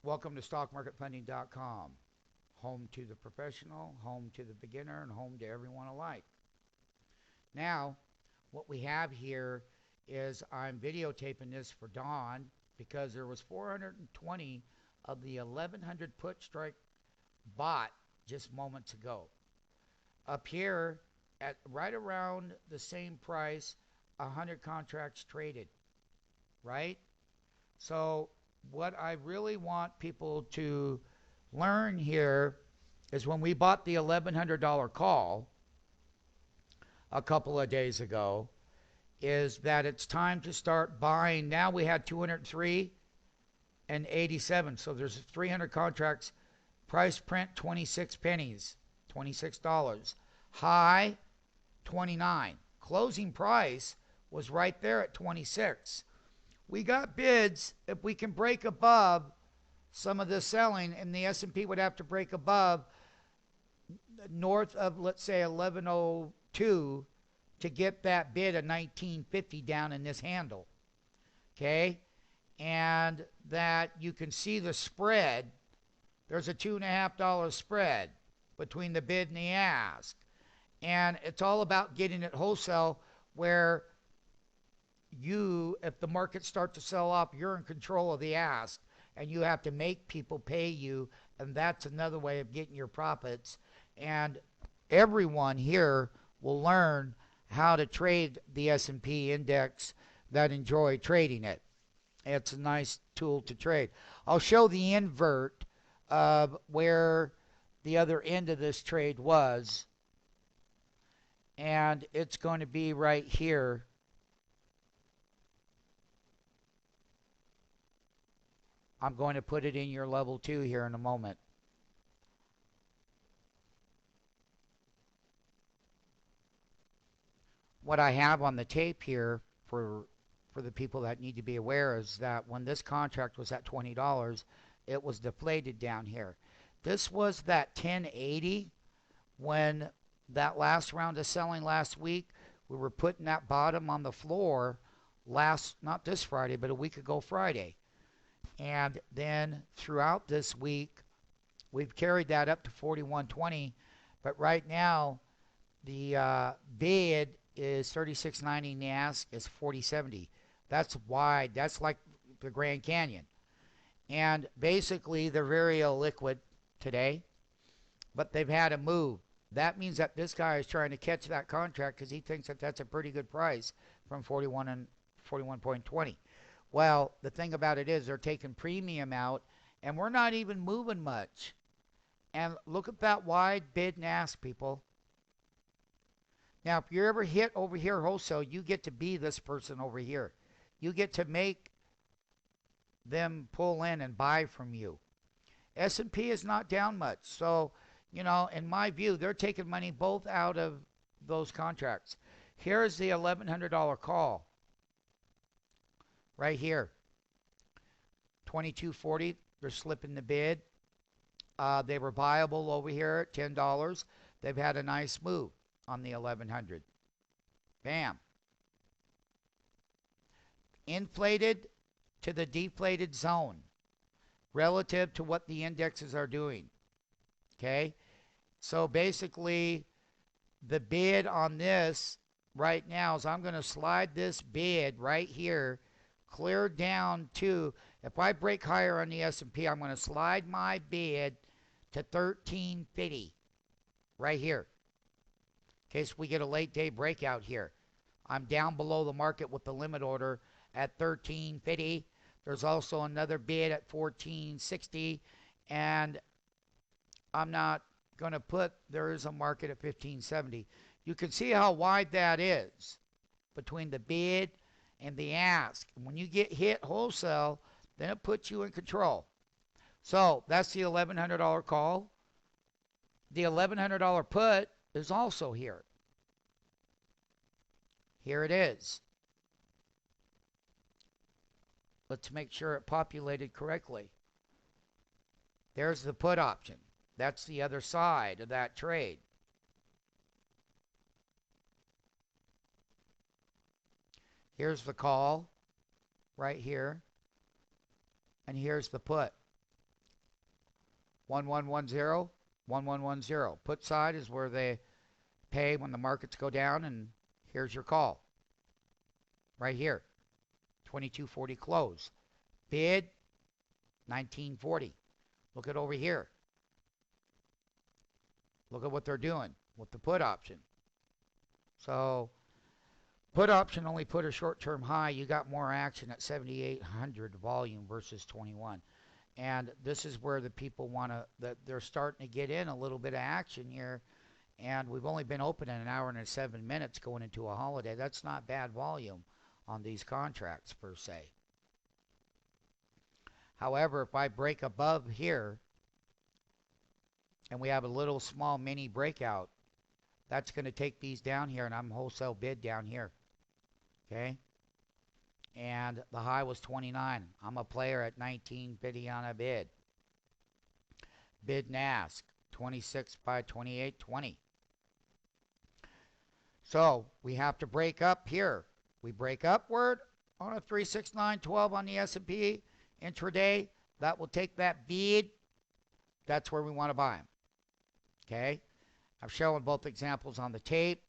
Welcome to StockMarketFunding.com. Home to the professional, home to the beginner, and home to everyone alike. Now, what we have here is I'm videotaping this for Dawn because there was 420 of the 1100 put strike bought just moments ago. Up here at right around the same price, 100 contracts traded, right? So, what I really want people to learn here is when we bought the $1,100 call a couple of days ago, is that it's time to start buying. Now we had 203 and 87, so there's 300 contracts. Price print 26 pennies, $26. High 29. Closing price was right there at 26. We got bids if we can break above some of the selling, and the S&P would have to break above north of, let's say, 1102 to get that bid of 1950 down in this handle. Okay? And that you can see the spread. There's a $2.50 spread between the bid and the ask. And it's all about getting it wholesale where if the markets start to sell off, you're in control of the ask and you have to make people pay you. And that's another way of getting your profits. And everyone here will learn how to trade the S&P index that enjoy trading it. It's a nice tool to trade. I'll show the invert of where the other end of this trade was. And it's going to be right here. I'm going to put it in your level 2 here in a moment. What I have on the tape here for the people that need to be aware is that when this contract was at $20, it was deflated down here. This was that 1080 when that last round of selling last week, we were putting that bottom on the floor not this Friday, but a week ago Friday. And then throughout this week, we've carried that up to 41.20. But right now, the bid is 36.90 and the ask is 40.70. That's wide. That's like the Grand Canyon. And basically, they're very illiquid today, but they've had a move. That means that this guy is trying to catch that contract because he thinks that that's a pretty good price from 41 and 41.20. Well, the thing about it is they're taking premium out, and we're not even moving much. And look at that wide bid and ask, people. Now, if you're ever hit over here wholesale, you get to be this person over here. You get to make them pull in and buy from you. S&P is not down much. So, in my view, they're taking money both out of those contracts. Here's the $1,100 call right here. 22.40. They're slipping the bid. They were buyable over here at $10. They've had a nice move on the 1100. Bam. Inflated to the deflated zone relative to what the indexes are doing. Okay? So basically, the bid on this right now is I'm going to slide this bid right here clear down to, if I break higher on the S&P, I'm going to slide my bid to 1350 right here in case we get a late day breakout here. I'm down below the market with the limit order at 1350. There's also another bid at 1460, and I'm not going to put, there is a market at 1570. You can see how wide that is between the bid and the ask. And when you get hit wholesale, then it puts you in control. So that's the $1,100 call. The $1,100 put is also here. Here it is. Let's make sure it populated correctly. There's the put option. That's the other side of that trade. Here's the call right here. And here's the put. 1110, 1110. Put side is where they pay when the markets go down, and here's your call right here. 2240 close. Bid 1940. Look at over here. Look at what they're doing with the put option. So put option only put a short-term high. You got more action at 7,800 volume versus 21. And this is where the people want to, that they're starting to get in a little bit of action here. And we've only been open in an hour and 7 minutes going into a holiday. That's not bad volume on these contracts per se. However, if I break above here and we have a little small mini breakout, that's going to take these down here, and I'm wholesale bid down here. Okay? And the high was 29. I'm a player at 19 bidding on a bid. Bid and ask 26 by 28.20. So we have to break up here. We break upward on a 369.12 on the S&P intraday. That will take that bid. That's where we want to buy them. Okay? I've shown both examples on the tape.